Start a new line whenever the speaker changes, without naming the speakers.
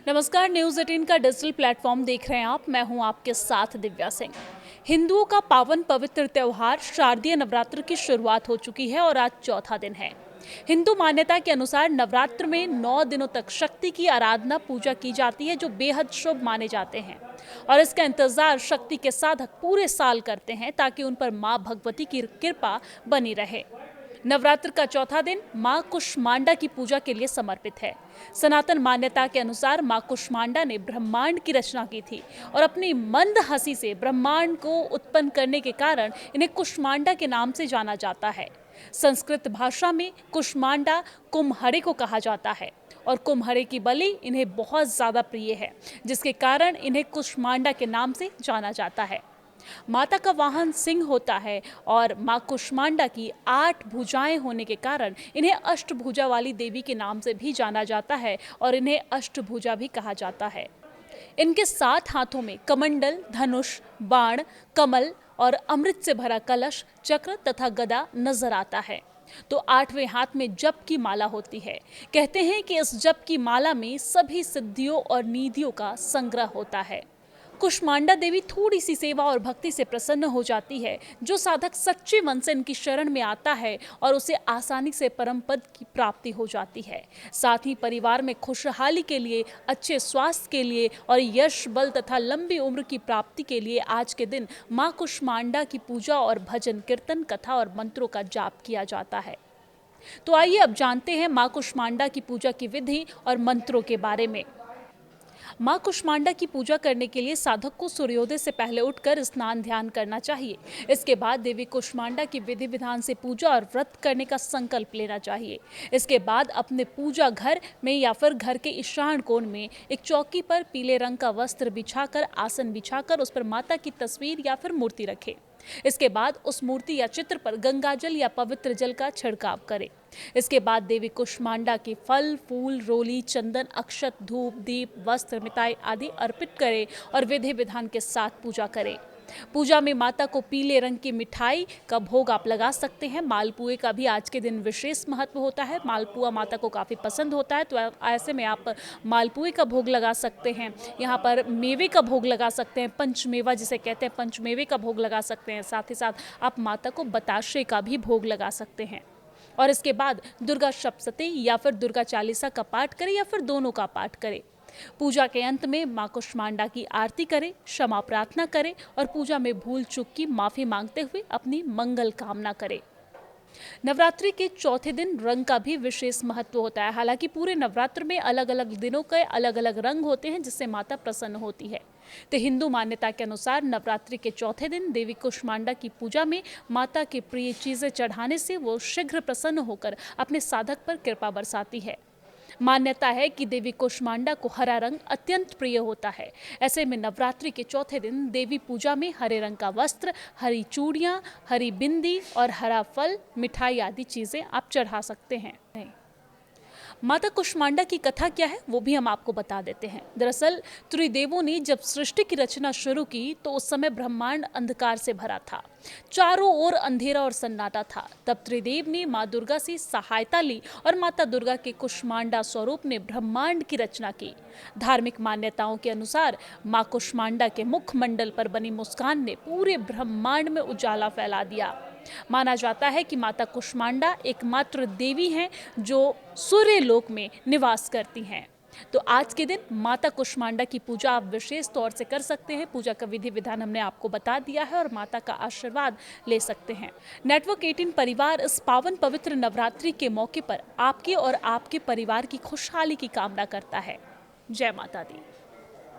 नमस्कार, न्यूज़ 18 का digital platform देख रहे हैं आप। मैं हूं आपके साथ दिव्या सिंह। हिंदुओं का पावन पवित्र त्योहार शारदीय नवरात्र की शुरुआत हो चुकी है और आज चौथा दिन है। हिंदू मान्यता के अनुसार नवरात्र में 9 दिनों तक शक्ति की आराधना पूजा की जाती है, जो बेहद शुभ माने जाते हैं। और इसका इंतजार शक्ति के साधक पूरे साल करते हैं ताकि उन पर मां भगवती की कृपा बनी रहे। नवरात्र का चौथा दिन मां कुष्मांडा की पूजा के लिए समर्पित है। सनातन मान्यता के अनुसार मां कुष्मांडा ने ब्रह्मांड की रचना की थी और अपनी मंद हंसी से ब्रह्मांड को उत्पन्न करने के कारण इन्हें कुष्मांडा के नाम से जाना जाता है। संस्कृत भाषा में कुष्मांडा कुम्हरे को कहा जाता है और कुम्हरे की बलि इन्हें बहुत ज्यादा प्रिय है, जिसके कारण इन्हें कुष्मांडा के नाम से जाना जाता है। माता का वाहन सिंह होता है और मां कुष्मांडा की 8 भुजाएं होने के कारण इन्हें अष्टभुजा वाली देवी के नाम से भी जाना जाता है और इन्हें अष्टभुजा भी कहा जाता है। इनके 7 हाथों में कमंडल, धनुष, बाण, कमल और अमृत से भरा कलश, चक्र तथा गदा नजर आता है। तो 8वें हाथ में जप की माला होती है। कहते हैं कि इस जप की माला में सभी सिद्धियों और निधियों का संग्रह होता है। कुष्मांडा देवी थोड़ी सी सेवा और भक्ति से प्रसन्न हो जाती है। जो साधक सच्चे मन से इनकी शरण में आता है और उसे आसानी से परम पद की प्राप्ति हो जाती है। साथ ही परिवार में खुशहाली के लिए, अच्छे स्वास्थ्य के लिए और यश, बल तथा लंबी उम्र की प्राप्ति के लिए आज के दिन मां कुष्मांडा की पूजा और भजन, कीर्तन, कथा और मंत्रों का जाप किया जाता है। तो आइए अब जानते हैं मां कुष्मांडा की पूजा की विधि और मंत्रों के बारे में। मां कुष्मांडा की पूजा करने के लिए साधक को सूर्योदय से पहले उठकर स्नान ध्यान करना चाहिए। इसके बाद देवी कुष्मांडा की विधि विधान से पूजा और व्रत करने का संकल्प लेना चाहिए। इसके बाद अपने पूजा घर में या फिर घर के ईशान कोण में एक चौकी पर पीले रंग का वस्त्र बिछाकर, आसन बिछाकर उस पर माता की तस्वीर या फिर मूर्ति रखें। इसके बाद उस मूर्ति या चित्र पर गंगाजल या पवित्र जल का छिड़काव करें। इसके बाद देवी कुष्मांडा के फल, फूल, रोली, चंदन, अक्षत, धूप, दीप, वस्त्र, मिठाई आदि अर्पित करें और विधि विधान के साथ पूजा करें। पूजा में माता को पीले रंग की मिठाई का भोग आप लगा सकते हैं। मालपुए का भी आज के दिन विशेष महत्व होता है। मालपुआ माता को काफ़ी पसंद होता है, तो ऐसे में आप मालपुए का भोग लगा सकते हैं। यहाँ पर मेवे का भोग लगा सकते हैं, पंचमेवा जिसे कहते हैं, पंचमेवे का भोग लगा सकते हैं। साथ ही साथ आप माता को बताशे का भी भोग लगा सकते हैं। और इसके बाद दुर्गा सप्तशती या फिर दुर्गा चालीसा का पाठ करें या फिर दोनों का पाठ करें। पूजा के अंत में मां कुष्मांडा की आरती करें, क्षमा प्रार्थना करें और पूजा में भूल चूक की माफी मांगते हुए अपनी मंगल कामना करें। नवरात्रि के चौथे दिन रंग का भी विशेष महत्व होता है। हालांकि पूरे नवरात्र में अलग अलग दिनों के अलग अलग रंग होते हैं, जिससे माता प्रसन्न होती है। तो हिंदू मान्यता के अनुसार नवरात्रि के चौथे दिन देवी कुष्मांडा की पूजा में माता के प्रिय चीजें चढ़ाने से वो शीघ्र प्रसन्न होकर अपने साधक पर कृपा बरसाती है। मान्यता है कि देवी कुष्मांडा को हरा रंग अत्यंत प्रिय होता है। ऐसे में नवरात्रि के चौथे दिन देवी पूजा में हरे रंग का वस्त्र, हरी चूड़ियां, हरी बिंदी और हरा फल, मिठाई आदि चीजें आप चढ़ा सकते हैं। माता कुष्मांडा की कथा क्या है वो भी हम आपको बता देते हैं। दरअसल त्रिदेवों ने जब सृष्टि की रचना शुरू की तो उस समय ब्रह्मांड अंधकार से भरा था। चारों ओर अंधेरा और सन्नाटा था। तब त्रिदेव ने मां दुर्गा से सहायता ली और माता दुर्गा के कुष्मांडा स्वरूप ने ब्रह्मांड की रचना की। धार्मिक मान्यताओं के अनुसार मां कुष्मांडा के मुखमंडल पर बनी मुस्कान ने पूरे ब्रह्मांड में उजाला फैला दिया। माना जाता है कि माता कुष्मांडा एकमात्र देवी हैं जो सूर्य लोक में निवास करती हैं। तो आज के दिन माता कुष्मांडा की पूजा आप विशेष तौर से कर सकते हैं। पूजा का विधि विधान हमने आपको बता दिया है और माता का आशीर्वाद ले सकते हैं। नेटवर्क 18 परिवार इस पावन पवित्र नवरात्रि के मौके पर आपके और आपके परिवार की खुशहाली की कामना करता है। जय माता दी।